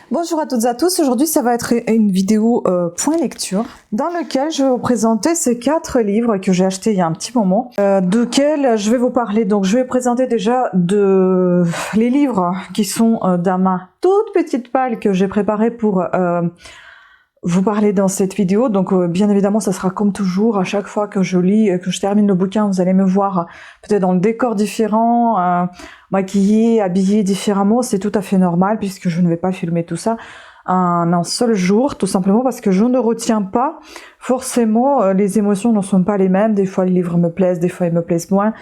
Bonjour à toutes et à tous, aujourd'hui ça va être une vidéo point lecture dans lequel je vais vous présenter ces 4 livres que j'ai achetés il y a un petit moment, desquels je vais vous parler. Donc je vais présenter déjà les livres qui sont dans ma toute petite palle que j'ai préparée pour vous parler dans cette vidéo. Donc bien évidemment ça sera comme toujours, à chaque fois que je lis, que je termine le bouquin, vous allez me voir peut-être dans le décor différent, maquillée, habillée différemment. C'est tout à fait normal puisque je ne vais pas filmer tout ça en un seul jour, tout simplement parce que je ne retiens pas forcément, les émotions ne sont pas les mêmes. Des fois les livres me plaisent, des fois ils me plaisent moins,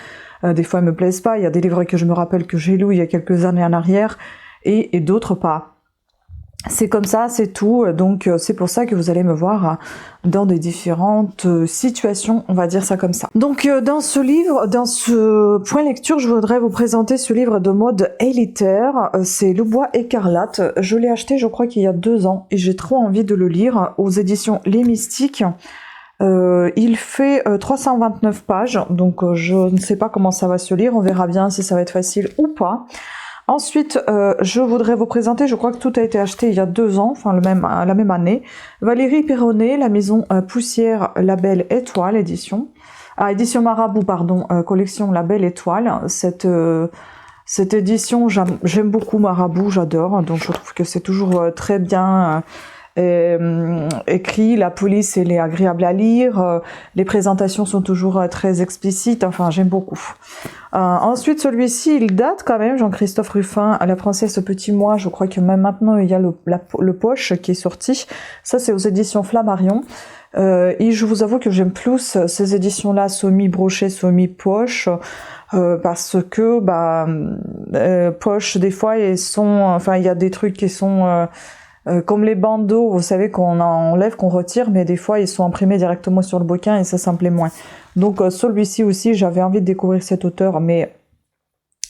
des fois ils me plaisent pas. Il y a des livres que je me rappelle que j'ai lus il y a quelques années en arrière et d'autres pas. C'est comme ça, c'est tout. Donc c'est pour ça que vous allez me voir dans des différentes situations, on va dire ça comme ça. Donc dans ce livre, dans ce point lecture, je voudrais vous présenter ce livre de mode élitaire. C'est Le Bois écarlate. Je l'ai acheté, je crois qu'il y a 2 ans, et j'ai trop envie de le lire, aux éditions Les Mystiques. Il fait 329 pages, donc je ne sais pas comment ça va se lire. On verra bien si ça va être facile ou pas. Ensuite, je voudrais vous présenter, je crois que tout a été acheté il y a 2 ans, enfin la même année, Valérie Perronnet, La Maison Poussière, La Belle Étoile, édition Marabout, pardon, collection La Belle Étoile. Cette édition, j'aime beaucoup Marabout, j'adore, donc je trouve que c'est toujours très bien écrit. La police, elle est agréable à lire, les présentations sont toujours très explicites, enfin j'aime beaucoup. Ensuite, celui-ci, il date quand même, Jean-Christophe Ruffin, La Princesse au Petit Mois. Je crois que même maintenant, il y a le Poche qui est sorti. Ça, c'est aux éditions Flammarion. Et je vous avoue que j'aime plus ces éditions-là, semi-brochées, semi-poche, parce que, poche, des fois, il y a des trucs qui sont... comme les bandeaux, vous savez, qu'on enlève, qu'on retire, mais des fois ils sont imprimés directement sur le bouquin et ça me plaît moins. Donc celui-ci aussi, j'avais envie de découvrir cet auteur, mais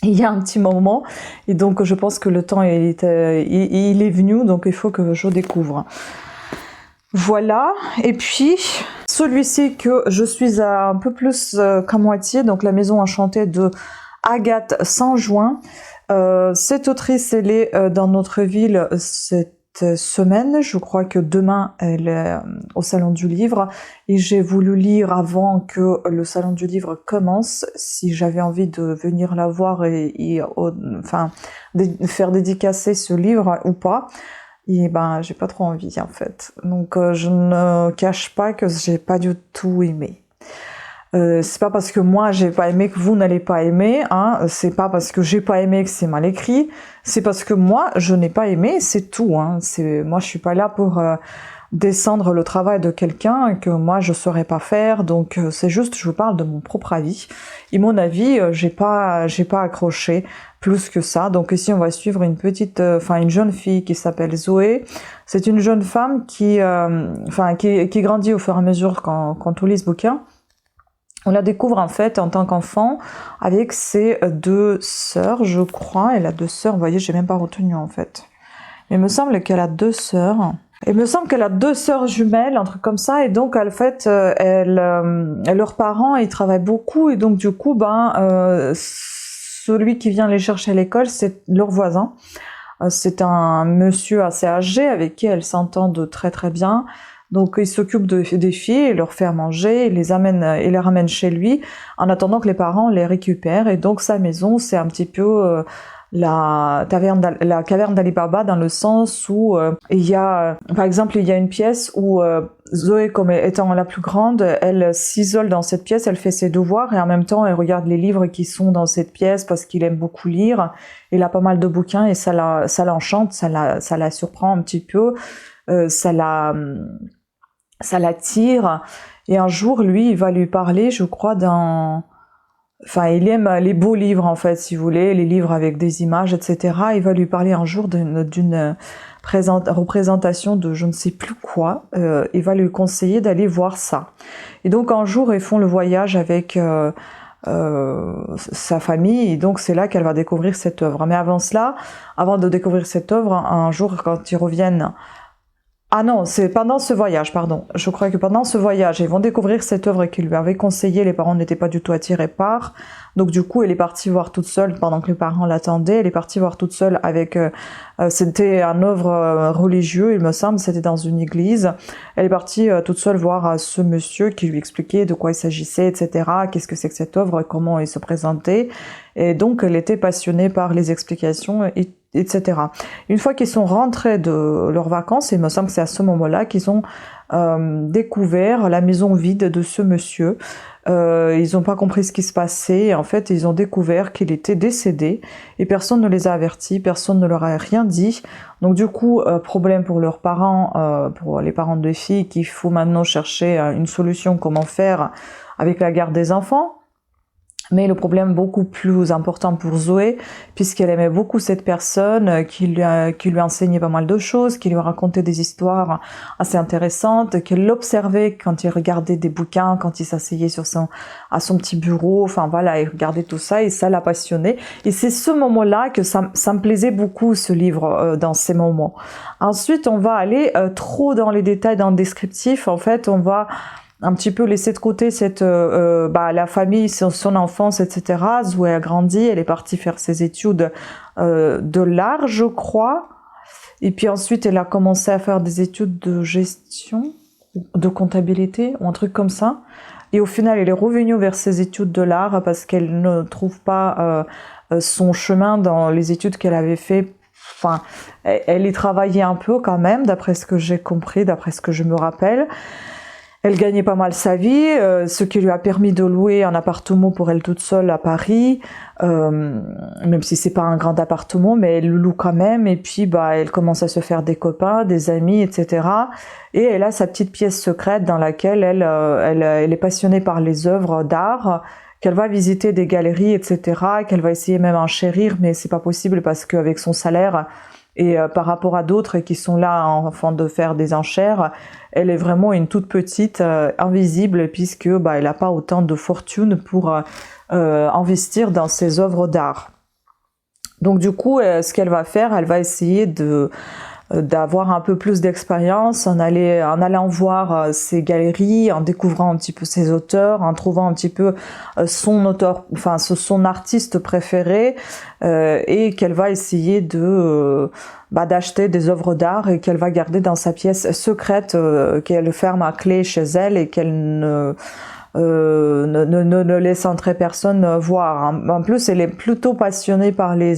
il y a un petit moment, et donc je pense que le temps il est venu, donc il faut que je découvre. Voilà, et puis celui-ci que je suis à un peu plus qu'à moitié, donc La Maison Enchantée de Agathe Sanjuin. Cette autrice, elle est dans notre ville cette semaine, je crois que demain elle est au Salon du Livre, et j'ai voulu lire avant que le Salon du Livre commence, si j'avais envie de venir la voir et faire dédicacer ce livre ou pas. Et j'ai pas trop envie en fait, donc je ne cache pas que j'ai pas du tout aimé. C'est pas parce que moi j'ai pas aimé que vous n'allez pas aimer, hein. C'est pas parce que j'ai pas aimé que c'est mal écrit, c'est parce que moi je n'ai pas aimé, c'est tout, hein. Moi je suis pas là pour descendre le travail de quelqu'un que moi je saurais pas faire, donc c'est juste, je vous parle de mon propre avis. Et mon avis, j'ai pas accroché plus que ça. Donc ici on va suivre une jeune fille qui s'appelle Zoé. C'est une jeune femme qui grandit au fur et à mesure quand on lit ce bouquin. On la découvre en fait en tant qu'enfant avec ses 2 sœurs, je crois. Elle a 2 sœurs, vous voyez, j'ai même pas retenu en fait. Mais il me semble qu'elle a 2 sœurs. Il me semble qu'elle a 2 sœurs jumelles, un truc comme ça. Et donc en fait, leurs parents, ils travaillent beaucoup. Et donc du coup, celui qui vient les chercher à l'école, c'est leur voisin. C'est un monsieur assez âgé avec qui elles s'entendent très très bien. Donc il s'occupe des filles, il leur fait à manger, il les ramène chez lui, en attendant que les parents les récupèrent. Et donc sa maison, c'est un petit peu la caverne d'Ali Baba, dans le sens où il y a une pièce où Zoé, comme étant la plus grande, elle s'isole dans cette pièce, elle fait ses devoirs et en même temps elle regarde les livres qui sont dans cette pièce parce qu'il aime beaucoup lire. Il a pas mal de bouquins et ça l'enchante, ça la surprend un petit peu, ça l'attire. Et un jour, lui, il va lui parler, je crois, il aime les beaux livres, en fait, si vous voulez, les livres avec des images, etc. Il va lui parler un jour d'une représentation de je ne sais plus quoi. Il va lui conseiller d'aller voir ça. Et donc, un jour, ils font le voyage avec sa famille, et donc c'est là qu'elle va découvrir cette œuvre. Mais avant de découvrir cette œuvre, un jour, quand ils reviennent Ah non, c'est pendant ce voyage, pardon. Je crois que pendant ce voyage, ils vont découvrir cette œuvre qu'ils lui avaient conseillée. Les parents n'étaient pas du tout attirés par. Donc du coup, elle est partie voir toute seule pendant que les parents l'attendaient. Elle est partie voir toute seule avec... c'était un œuvre religieux, il me semble, c'était dans une église. Elle est partie toute seule voir ce monsieur qui lui expliquait de quoi il s'agissait, etc. Qu'est-ce que c'est que cette œuvre, comment il se présentait. Et donc, elle était passionnée par les explications, etc. Une fois qu'ils sont rentrés de leurs vacances, il me semble que c'est à ce moment-là qu'ils ont découvert la maison vide de ce monsieur. Ils n'ont pas compris ce qui se passait. En fait, ils ont découvert qu'il était décédé et personne ne les a avertis, personne ne leur a rien dit. Donc du coup, problème pour leurs parents, pour les parents de filles, qu'il faut maintenant chercher une solution, comment faire avec la garde des enfants. Mais le problème beaucoup plus important pour Zoé, puisqu'elle aimait beaucoup cette personne, qui lui enseignait pas mal de choses, qui lui racontait des histoires assez intéressantes, qu'elle l'observait quand il regardait des bouquins, quand il s'asseyait à son petit bureau, enfin voilà, il regardait tout ça et ça l'a passionné. Et c'est ce moment-là que ça me plaisait beaucoup, ce livre, dans ces moments. Ensuite, on va aller trop dans les détails, dans le descriptif. En fait, on va un petit peu laisser de côté la famille, son enfance, etc. Zoé a grandi, elle est partie faire ses études de l'art, je crois. Et puis ensuite, elle a commencé à faire des études de gestion, de comptabilité, ou un truc comme ça. Et au final, elle est revenue vers ses études de l'art parce qu'elle ne trouve pas son chemin dans les études qu'elle avait fait. Enfin, elle y travaillait un peu quand même, d'après ce que j'ai compris, d'après ce que je me rappelle. Elle gagnait pas mal sa vie, ce qui lui a permis de louer un appartement pour elle toute seule à Paris, même si c'est pas un grand appartement, mais elle le loue quand même. Et puis, elle commence à se faire des copains, des amis, etc. Et elle a sa petite pièce secrète dans laquelle elle est passionnée par les œuvres d'art, qu'elle va visiter des galeries, etc. Qu'elle va essayer même d'enchérir, mais c'est pas possible parce qu'avec son salaire et par rapport à d'autres qui sont là en de faire des enchères, elle est vraiment une toute petite, invisible, puisque elle n'a pas autant de fortune pour investir dans ses œuvres d'art. Donc du coup, ce qu'elle va faire, elle va essayer d'avoir un peu plus d'expérience en allant voir ces galeries, en découvrant un petit peu ses auteurs, en trouvant un petit peu son auteur, enfin son artiste préféré, et qu'elle va essayer d'acheter des œuvres d'art et qu'elle va garder dans sa pièce secrète, qu'elle ferme à clé chez elle et qu'elle ne laisse entrer personne voir. En plus, elle est plutôt passionnée par les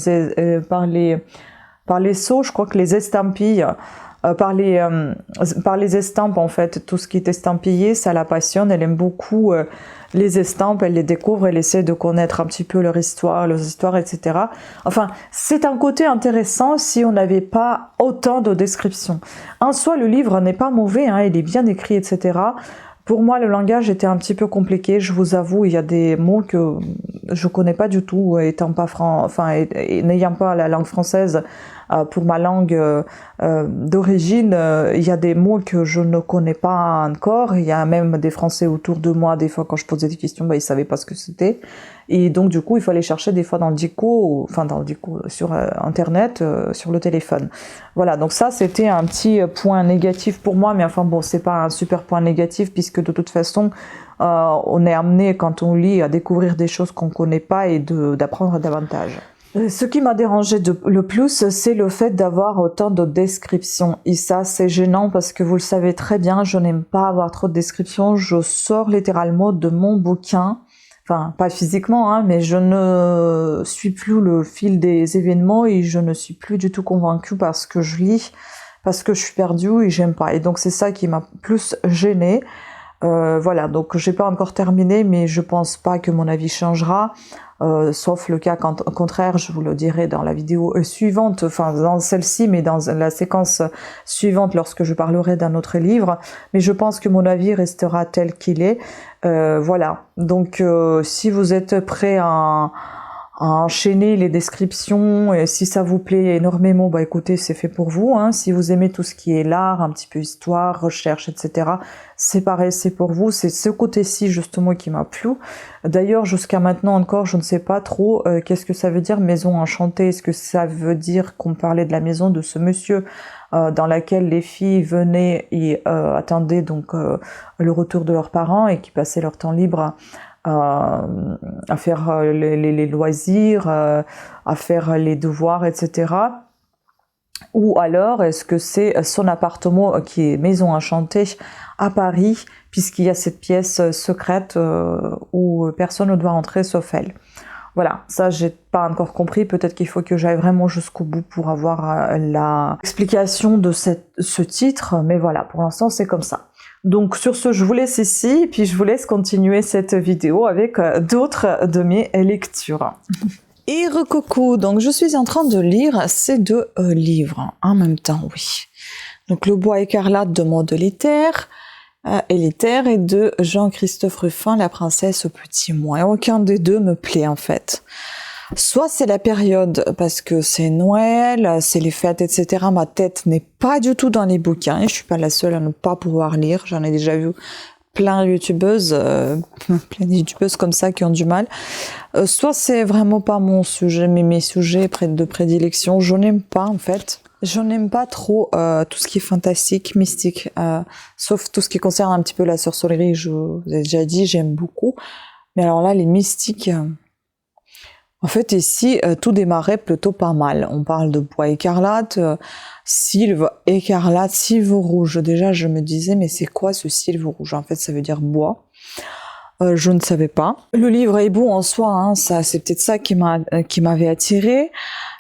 sceaux, je crois que les estampilles, par les estampes en fait, tout ce qui est estampillé, ça la passionne, elle aime beaucoup les estampes, elle les découvre, elle essaie de connaître un petit peu leurs histoires, etc. Enfin, c'est un côté intéressant si on n'avait pas autant de descriptions. En soi, le livre n'est pas mauvais, il est bien écrit, etc. Pour moi, le langage était un petit peu compliqué, je vous avoue, il y a des mots que je connais pas du tout, étant pas n'ayant pas la langue française pour ma langue d'origine, il y a des mots que je ne connais pas encore. Il y a même des Français autour de moi, des fois quand je posais des questions, ils savaient pas ce que c'était. Et donc du coup, il fallait chercher des fois dans le dico, sur internet, sur le téléphone. Voilà, donc ça c'était un petit point négatif pour moi, mais enfin bon, c'est pas un super point négatif puisque de toute façon, on est amené quand on lit à découvrir des choses qu'on connaît pas et d'apprendre davantage. Ce qui m'a dérangé le plus, c'est le fait d'avoir autant de descriptions. Et ça, c'est gênant parce que vous le savez très bien, je n'aime pas avoir trop de descriptions. Je sors littéralement de mon bouquin. Enfin, pas physiquement, mais je ne suis plus le fil des événements et je ne suis plus du tout convaincue parce que je lis, parce que je suis perdue et j'aime pas. Et donc, c'est ça qui m'a plus gênée. Voilà, donc j'ai pas encore terminé, mais je pense pas que mon avis changera. Sauf le cas au contraire, je vous le dirai dans la vidéo suivante, enfin dans celle-ci, mais dans la séquence suivante lorsque je parlerai d'un autre livre. Mais je pense que mon avis restera tel qu'il est. Voilà, donc si vous êtes prêt à enchaîner les descriptions, et si ça vous plaît énormément, bah écoutez, c'est fait pour vous, hein. Si vous aimez tout ce qui est l'art, un petit peu histoire, recherche, etc., c'est pareil, c'est pour vous. C'est ce côté-ci justement qui m'a plu. D'ailleurs, jusqu'à maintenant encore, je ne sais pas trop qu'est-ce que ça veut dire maison enchantée. Est-ce que ça veut dire qu'on parlait de la maison de ce monsieur dans laquelle les filles venaient et attendaient donc le retour de leurs parents et qui passaient leur temps libre à faire les loisirs, à faire les devoirs, etc. Ou alors, est-ce que c'est son appartement qui est maison enchantée à Paris, puisqu'il y a cette pièce secrète où personne ne doit entrer sauf elle. Voilà, ça j'ai pas encore compris, peut-être qu'il faut que j'aille vraiment jusqu'au bout pour avoir l'explication de ce titre, mais voilà, pour l'instant c'est comme ça. Donc sur ce, je vous laisse ici, et puis je vous laisse continuer cette vidéo avec d'autres de mes lectures. Et recoucou, donc je suis en train de lire ces deux livres en même temps, oui. Donc Le bois écarlate de Maud Élitère et de Jean-Christophe Ruffin, La princesse au petit mois. Et aucun des deux me plaît en fait. Soit c'est la période parce que c'est Noël, c'est les fêtes, etc. Ma tête n'est pas du tout dans les bouquins et je suis pas la seule à ne pas pouvoir lire. J'en ai déjà vu plein de youtubeuses comme ça qui ont du mal. Soit c'est vraiment pas mon sujet, mais mes sujets de prédilection, je n'aime pas en fait. Je n'aime pas trop tout ce qui est fantastique, mystique, sauf tout ce qui concerne un petit peu la sorcellerie, je vous ai déjà dit, j'aime beaucoup. Mais alors là, les mystiques... En fait, ici, tout démarrait plutôt pas mal. On parle de bois écarlate, sylve écarlate, sylve rouge. Déjà, je me disais, mais c'est quoi ce sylve rouge? En fait, ça veut dire bois. Je ne savais pas. Le livre est beau en soi, hein, ça, c'est peut-être ça qui m'avait attiré.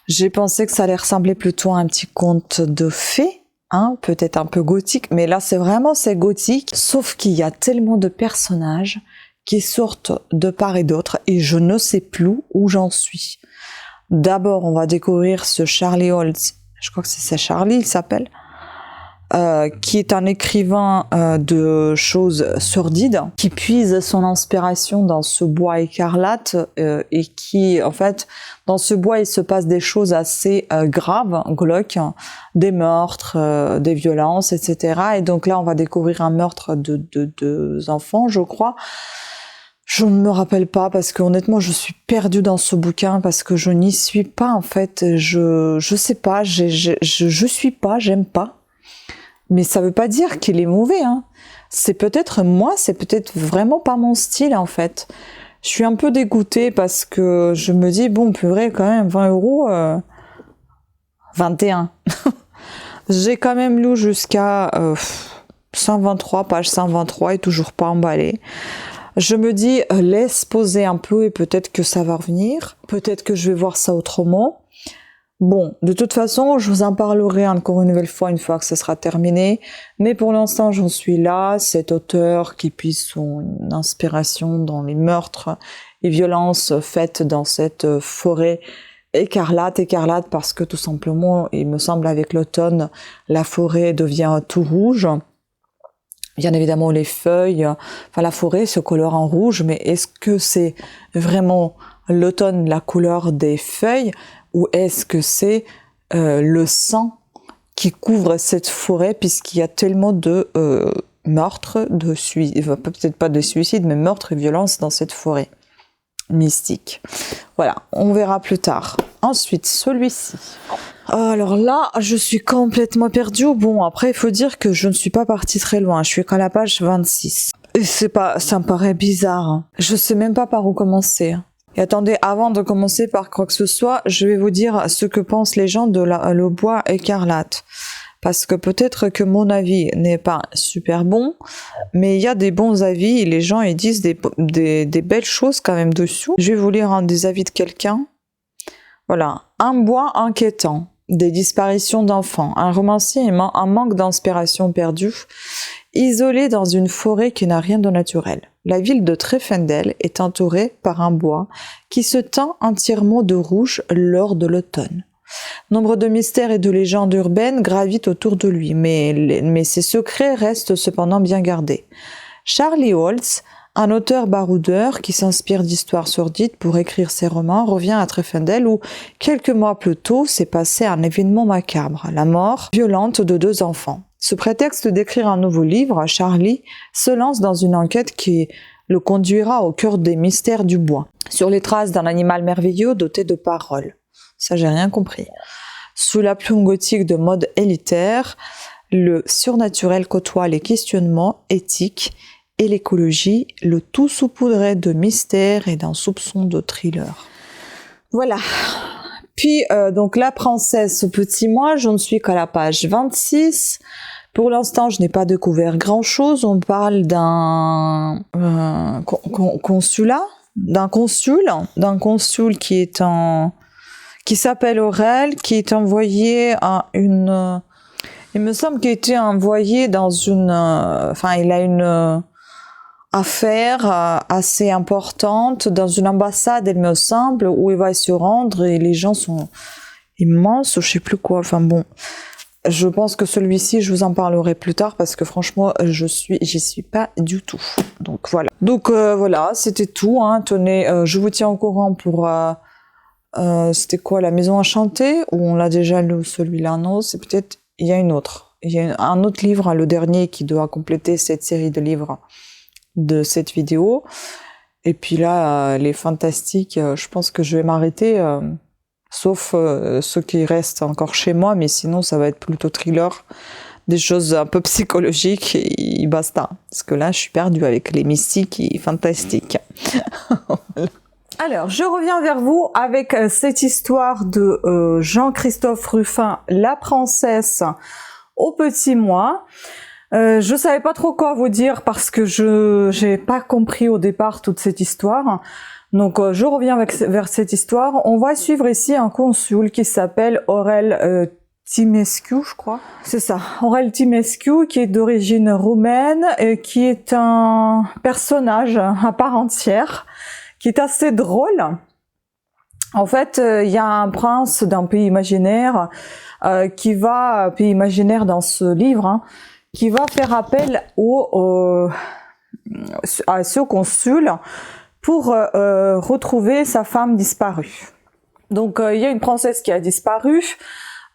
J'ai pensé que ça allait ressembler plutôt à un petit conte de fées, hein, peut-être un peu gothique, mais là, c'est gothique. Sauf qu'il y a tellement de personnages qui sortent de part et d'autre, et je ne sais plus où j'en suis. D'abord, on va découvrir ce Charlie Holtz, je crois que c'est ça, Charlie, il s'appelle, qui est un écrivain de choses sordides, qui puise son inspiration dans ce bois écarlate, et qui, en fait, dans ce bois, il se passe des choses assez graves, glauques, des meurtres, des violences, etc. Et donc là, on va découvrir un meurtre de deux enfants, je crois. Je ne me rappelle pas parce que honnêtement je suis perdue dans ce bouquin parce que je n'y suis pas en fait. Je sais pas, je suis pas, j'aime pas. Mais ça veut pas dire qu'il est mauvais, hein. C'est peut-être moi, c'est peut-être vraiment pas mon style en fait. Je suis un peu dégoûtée parce que je me dis bon purée quand même 20 €, 21. J'ai quand même lu jusqu'à 123, page 123 et toujours pas emballé. Je me dis, laisse poser un peu et peut-être que ça va revenir. Peut-être que je vais voir ça autrement. Bon, de toute façon, je vous en parlerai encore une nouvelle fois une fois que ça sera terminé. Mais pour l'instant, j'en suis là. Cet auteur qui puise son inspiration dans les meurtres et violences faites dans cette forêt écarlate parce que tout simplement, il me semble avec l'automne, la forêt devient tout rouge. Bien évidemment, les feuilles, enfin la forêt se colore en rouge, mais est-ce que c'est vraiment l'automne, la couleur des feuilles, ou est-ce que c'est le sang qui couvre cette forêt, puisqu'il y a tellement de meurtres, peut-être pas de suicides, mais meurtres et violences dans cette forêt mystique. Voilà, on verra plus tard. Ensuite, celui-ci. Alors là, je suis complètement perdue. Bon, après, il faut dire que je ne suis pas partie très loin. Je suis qu'à la page 26. Et ça me paraît bizarre, hein. Je sais même pas par où commencer. Et attendez, avant de commencer par quoi que ce soit, je vais vous dire ce que pensent les gens de le bois écarlate. Parce que peut-être que mon avis n'est pas super bon, mais il y a des bons avis et les gens ils disent des belles choses quand même dessous. Je vais vous lire un des avis de quelqu'un. Voilà. Un bois inquiétant, des disparitions d'enfants, un romancier et un manque d'inspiration perdue, isolé dans une forêt qui n'a rien de naturel. La ville de Trefendel est entourée par un bois qui se teint entièrement de rouge lors de l'automne. Nombre de mystères et de légendes urbaines gravitent autour de lui, mais ses secrets restent cependant bien gardés. Charlie Holtz, Un auteur baroudeur qui s'inspire d'histoires sordides pour écrire ses romans revient à Treffendel où, quelques mois plus tôt, s'est passé un événement macabre, la mort violente de 2 enfants. Sous prétexte d'écrire un nouveau livre, Charlie se lance dans une enquête qui le conduira au cœur des mystères du bois, sur les traces d'un animal merveilleux doté de paroles. Ça, j'ai rien compris. Sous la plume gothique de mode élitaire, le surnaturel côtoie les questionnements éthiques et l'écologie, le tout saupoudré de mystère et d'un soupçon de thriller. Voilà. Puis, donc, La princesse au petit mois, je ne suis qu'à la page 26. Pour l'instant, je n'ai pas découvert grand-chose. On parle d'un consulat, d'un consul qui s'appelle Aurel, qui est envoyé à une... il me semble qu'il a été envoyé dans une... il a une affaire assez importante dans une ambassade, il me semble, où il va se rendre et les gens sont immenses, je sais plus quoi. Enfin bon, je pense que celui-ci, je vous en parlerai plus tard parce que franchement, j'y suis pas du tout. Donc voilà. Donc voilà, c'était tout. Hein. Tenez, je vous tiens au courant pour... c'était quoi, La Maison Enchantée, où on l'a déjà lu celui-là, non? C'est peut-être... Il y a une autre. Il y a un autre livre, le dernier, qui doit compléter cette série de livres de cette vidéo. Et puis là, les fantastiques, je pense que je vais m'arrêter, sauf ceux qui restent encore chez moi, mais sinon ça va être plutôt thriller, des choses un peu psychologiques et basta. Parce que là, je suis perdue avec les mystiques et fantastiques. Voilà. Alors, je reviens vers vous avec cette histoire de Jean-Christophe Ruffin, La princesse au petit mois. Je savais pas trop quoi vous dire parce que j'ai pas compris au départ toute cette histoire. Donc je reviens vers cette histoire. On va suivre ici un consul qui s'appelle Aurel Timescu, je crois. C'est ça, Aurel Timescu, qui est d'origine roumaine et qui est un personnage à part entière, qui est assez drôle. En fait, il y a un prince d'un pays imaginaire pays imaginaire dans ce livre, hein, qui va faire appel à ce consul pour retrouver sa femme disparue. Donc il y a une princesse qui a disparu,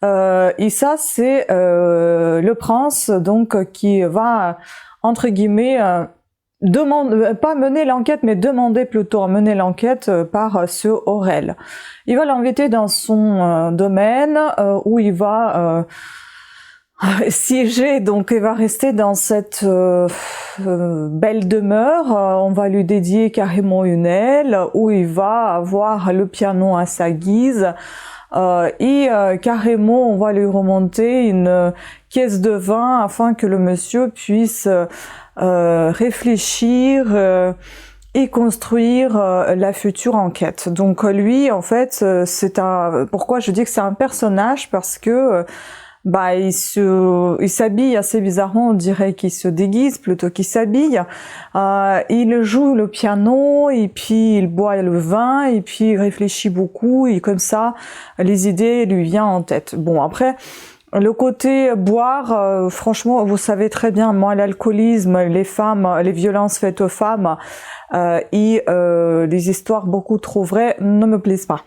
et ça c'est le prince donc qui va entre guillemets pas mener l'enquête, mais demander plutôt à mener l'enquête par ce Aurel. Il va l'inviter dans son domaine où il va siéger, donc il va rester dans cette belle demeure. On va lui dédier carrément une aile où il va avoir le piano à sa guise. Carrément, on va lui remonter une caisse de vin afin que le monsieur puisse réfléchir et construire la future enquête. Donc lui, en fait, pourquoi je dis que c'est un personnage, parce que il s'habille assez bizarrement, on dirait qu'il se déguise plutôt qu'il s'habille. Il joue le piano et puis il boit le vin et puis il réfléchit beaucoup et comme ça les idées lui viennent en tête. Bon, après le côté boire, franchement, vous savez très bien, moi l'alcoolisme, les femmes, les violences faites aux femmes et les histoires beaucoup trop vraies ne me plaisent pas.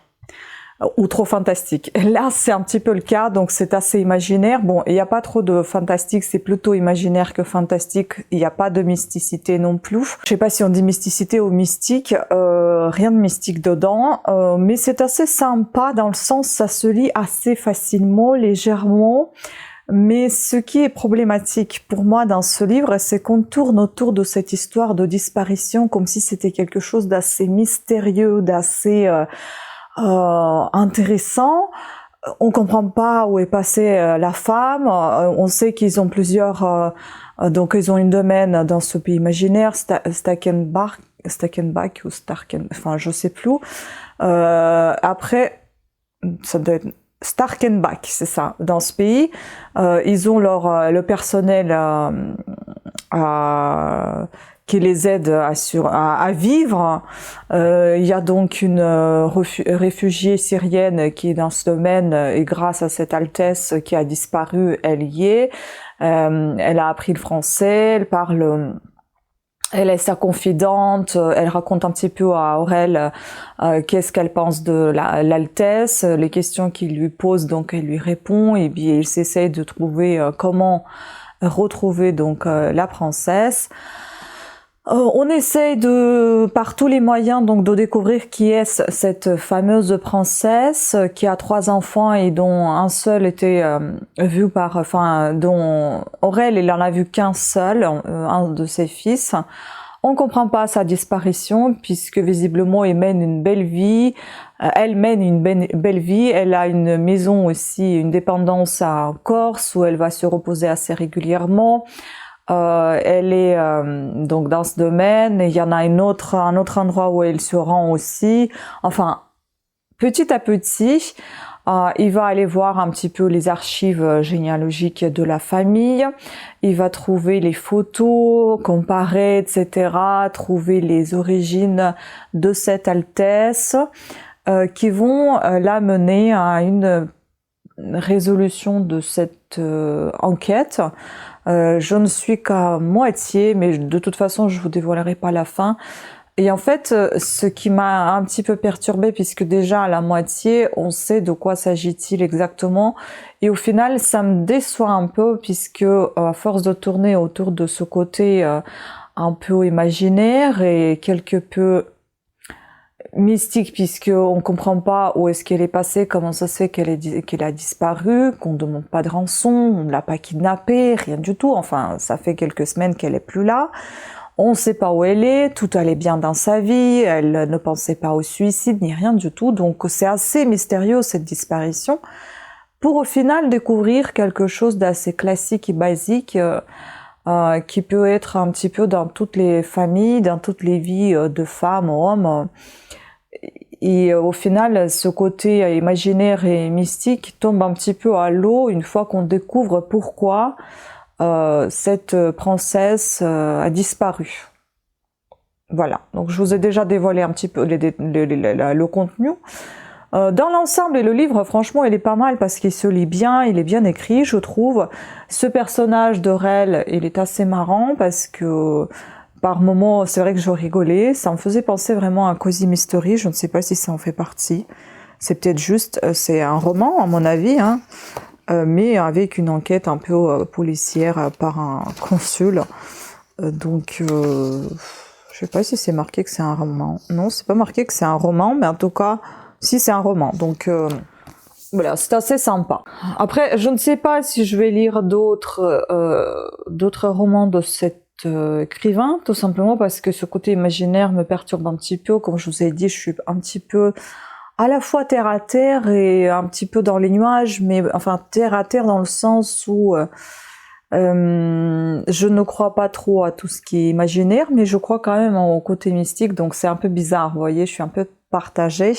Ou trop fantastique. Là, c'est un petit peu le cas, donc c'est assez imaginaire. Bon, il n'y a pas trop de fantastique, c'est plutôt imaginaire que fantastique. Il n'y a pas de mysticité non plus. Je sais pas si on dit mysticité ou mystique, rien de mystique dedans, mais c'est assez sympa dans le sens, ça se lit assez facilement, légèrement. Mais ce qui est problématique pour moi dans ce livre, c'est qu'on tourne autour de cette histoire de disparition comme si c'était quelque chose d'assez mystérieux, d'assez intéressant. On comprend pas où est passée la femme. On sait qu'ils ont plusieurs, donc ils ont une domaine dans ce pays imaginaire, Stackenbach ou Starken, enfin je sais plus. Après, ça doit être Starkenbach, c'est ça. Dans ce pays, ils ont le personnel qui les aide à vivre. Il y a donc une réfugiée syrienne qui est dans ce domaine et grâce à cette Altesse qui a disparu, elle y est. Elle a appris le français, Elle est sa confidente, elle raconte un petit peu à Aurel qu'est-ce qu'elle pense de l'Altesse, les questions qu'il lui pose, donc elle lui répond, et puis il s'essaie de trouver comment retrouver donc la princesse. On essaye par tous les moyens donc de découvrir qui est cette fameuse princesse qui a 3 enfants et dont un seul était vu dont Aurel il en a vu qu'un seul, un de ses fils. On comprend pas sa disparition puisque visiblement il mène une belle vie. Elle mène une belle vie. Elle a une maison aussi, une dépendance à Corse où elle va se reposer assez régulièrement. Elle est donc dans ce domaine. Il y en a un autre endroit où elle se rend aussi. Enfin, petit à petit, il va aller voir un petit peu les archives généalogiques de la famille. Il va trouver les photos, comparer, etc. Trouver les origines de cette Altesse qui vont l'amener à une résolution de cette enquête. Je ne suis qu'à moitié, mais de toute façon, je vous dévoilerai pas la fin. Et en fait, ce qui m'a un petit peu perturbée, puisque déjà à la moitié, on sait de quoi s'agit-il exactement. Et au final, ça me déçoit un peu, puisque à force de tourner autour de ce côté un peu imaginaire et quelque peu mystique, puisqu'on ne comprend pas où est-ce qu'elle est passée, comment ça se fait qu'elle a disparu, qu'on ne demande pas de rançon, on ne l'a pas kidnappée, rien du tout. Enfin, ça fait quelques semaines qu'elle est plus là. On ne sait pas où elle est, tout allait bien dans sa vie, elle ne pensait pas au suicide, ni rien du tout. Donc c'est assez mystérieux cette disparition, pour au final découvrir quelque chose d'assez classique et basique, qui peut être un petit peu dans toutes les familles, dans toutes les vies de femmes, hommes. Et au final, ce côté imaginaire et mystique tombe un petit peu à l'eau une fois qu'on découvre pourquoi cette princesse a disparu. Voilà, donc je vous ai déjà dévoilé un petit peu le contenu. Dans l'ensemble, et le livre, franchement, il est pas mal parce qu'il se lit bien, il est bien écrit, je trouve. Ce personnage d'Aurel, il est assez marrant parce que par moments, c'est vrai que je rigolais. Ça me faisait penser vraiment à Cozy Mystery. Je ne sais pas si ça en fait partie. C'est peut-être juste, c'est un roman, à mon avis, hein, mais avec une enquête un peu policière par un consul. Donc, je sais pas si c'est marqué que c'est un roman. Non, c'est pas marqué que c'est un roman, mais en tout cas, si c'est un roman. Donc, voilà, c'est assez sympa. Après, je ne sais pas si je vais lire d'autres romans de cet écrivain, tout simplement parce que ce côté imaginaire me perturbe un petit peu. Comme je vous ai dit, je suis un petit peu à la fois terre à terre et un petit peu dans les nuages, mais enfin terre à terre dans le sens où je ne crois pas trop à tout ce qui est imaginaire, mais je crois quand même au côté mystique, donc c'est un peu bizarre, vous voyez, je suis un peu partagée.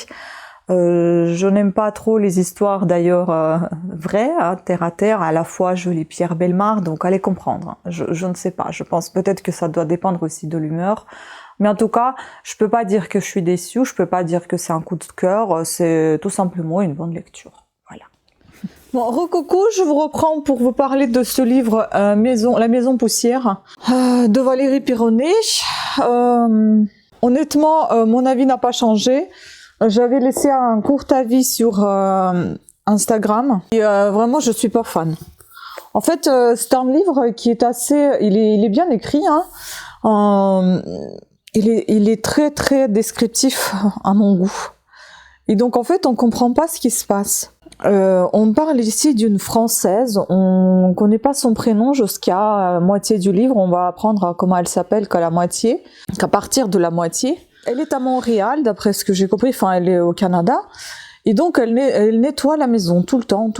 Je n'aime pas trop les histoires d'ailleurs vraies, hein, terre à terre. À la fois, je lis Pierre Bellemare, donc allez comprendre. Je ne sais pas. Je pense peut-être que ça doit dépendre aussi de l'humeur. Mais en tout cas, je peux pas dire que je suis déçue. Je peux pas dire que c'est un coup de cœur. C'est tout simplement une bonne lecture. Voilà. Bon, recoucou, je vous reprends pour vous parler de ce livre La Maison Poussière de Valérie Pironnet. Honnêtement, mon avis n'a pas changé. J'avais laissé un court avis sur Instagram et vraiment je suis pas fan. En fait, c'est un livre qui est il est bien écrit, hein. Il est très très descriptif à mon goût. Et donc en fait, on comprend pas ce qui se passe. On parle ici d'une Française, on connaît pas son prénom jusqu'à moitié du livre, on va apprendre comment elle s'appelle qu'à partir de la moitié. Elle est à Montréal, d'après ce que j'ai compris, enfin elle est au Canada, et donc elle nettoie la maison tout le temps,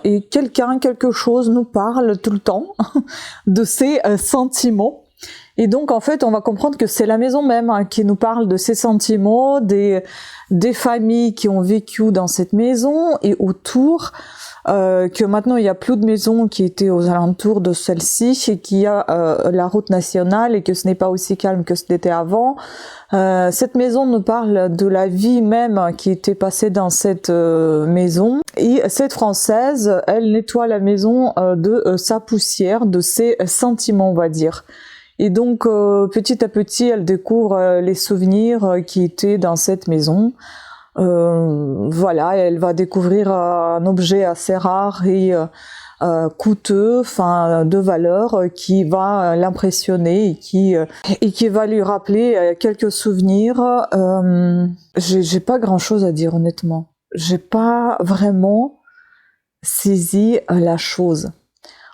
et quelque chose nous parle tout le temps de ses sentiments. Et donc en fait on va comprendre que c'est la maison même qui nous parle de ses sentiments, des familles qui ont vécu dans cette maison et autour, que maintenant il n'y a plus de maisons qui étaient aux alentours de celle-ci et qu'il y a la route nationale et que ce n'est pas aussi calme que ce n'était avant. Cette maison nous parle de la vie même qui était passée dans cette maison, et cette Française, elle nettoie la maison de sa poussière, de ses sentiments, on va dire. Et donc, petit à petit, elle découvre les souvenirs qui étaient dans cette maison. Voilà, elle va découvrir un objet assez rare et coûteux, enfin de valeur, qui va l'impressionner et qui va lui rappeler quelques souvenirs. J'ai pas grand-chose à dire honnêtement. J'ai pas vraiment saisi la chose.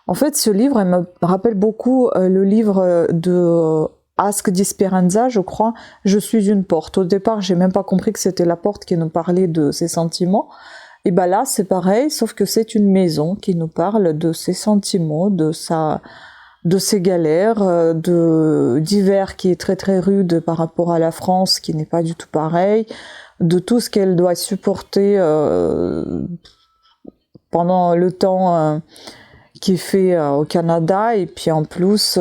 En fait, ce livre, il me rappelle beaucoup le livre de Ask Disperanza, je crois, Je suis une porte. Au départ, j'ai même pas compris que c'était la porte qui nous parlait de ses sentiments. Et ben là, c'est pareil, sauf que c'est une maison qui nous parle de ses sentiments, de ses galères, d'hiver qui est très très rude par rapport à la France, qui n'est pas du tout pareil, de tout ce qu'elle doit supporter pendant le temps qui est fait au Canada, et puis en plus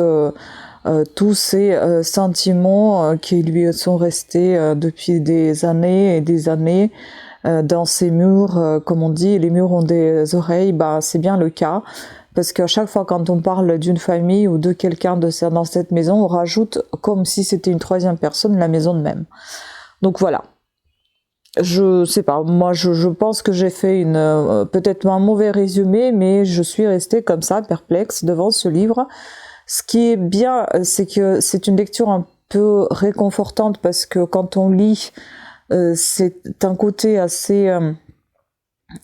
tous ces sentiments qui lui sont restés depuis des années et des années dans ces murs, comme on dit, les murs ont des oreilles, bah c'est bien le cas, parce qu'à chaque fois quand on parle d'une famille ou de quelqu'un dans cette maison, on rajoute comme si c'était une troisième personne la maison de même. Donc voilà. Je sais pas, moi je pense que j'ai fait peut-être un mauvais résumé, mais je suis restée comme ça, perplexe devant ce livre. Ce qui est bien, c'est que c'est une lecture un peu réconfortante, parce que quand on lit, c'est un côté assez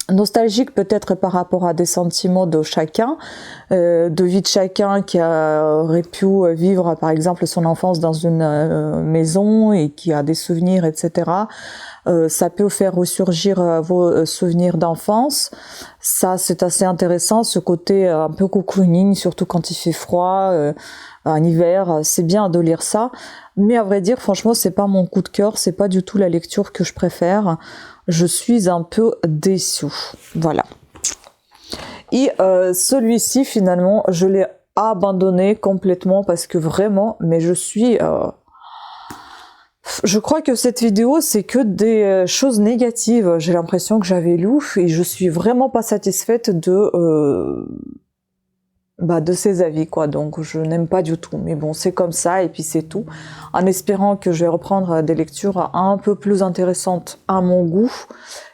nostalgique peut-être par rapport à des sentiments de chacun, de vie de chacun qui aurait pu vivre par exemple son enfance dans une maison et qui a des souvenirs, etc. Ça peut faire ressurgir vos souvenirs d'enfance. Ça, c'est assez intéressant, ce côté un peu cocooning, surtout quand il fait froid, en hiver. C'est bien de lire ça. Mais à vrai dire, franchement, c'est pas mon coup de cœur. C'est pas du tout la lecture que je préfère. Je suis un peu déçue. Voilà. Et celui-ci, finalement, je l'ai abandonné complètement parce que vraiment, mais je suis... Je crois que cette vidéo, c'est que des choses négatives. J'ai l'impression que j'avais lu et je suis vraiment pas satisfaite de ses avis, quoi. Donc je n'aime pas du tout. Mais bon, c'est comme ça et puis c'est tout. En espérant que je vais reprendre des lectures un peu plus intéressantes à mon goût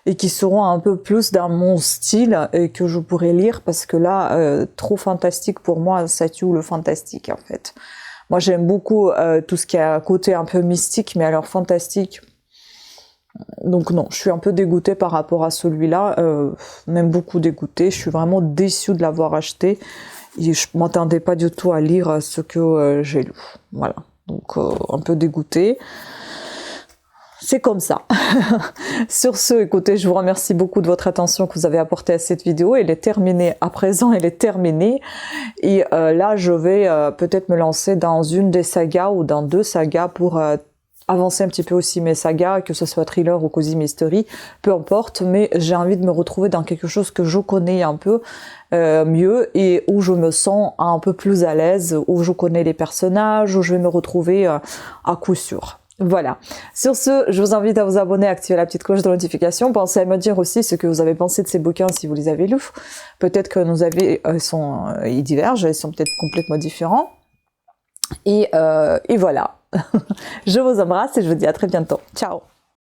et qui seront un peu plus dans mon style et que je pourrai lire, parce que là, trop fantastique pour moi, ça tue le fantastique en fait. Moi, j'aime beaucoup tout ce qui a un côté un peu mystique, mais alors fantastique. Donc non, je suis un peu dégoûtée par rapport à celui-là, même beaucoup dégoûtée. Je suis vraiment déçue de l'avoir acheté. Et je m'attendais pas du tout à lire ce que j'ai lu. Voilà, donc un peu dégoûtée. C'est comme ça. Sur ce, écoutez, je vous remercie beaucoup de votre attention que vous avez apportée à cette vidéo. Elle est terminée à présent, elle est terminée. Et là, je vais peut-être me lancer dans une des sagas ou dans deux sagas pour avancer un petit peu aussi mes sagas, que ce soit thriller ou cozy mystery, peu importe. Mais j'ai envie de me retrouver dans quelque chose que je connais un peu mieux et où je me sens un peu plus à l'aise, où je connais les personnages, où je vais me retrouver à coup sûr. Voilà. Sur ce, je vous invite à vous abonner, à activer la petite cloche de notification. Pensez à me dire aussi ce que vous avez pensé de ces bouquins si vous les avez lus. Peut-être que nos avis ils divergent, ils sont peut-être complètement différents. Et voilà. Je vous embrasse et je vous dis à très bientôt. Ciao.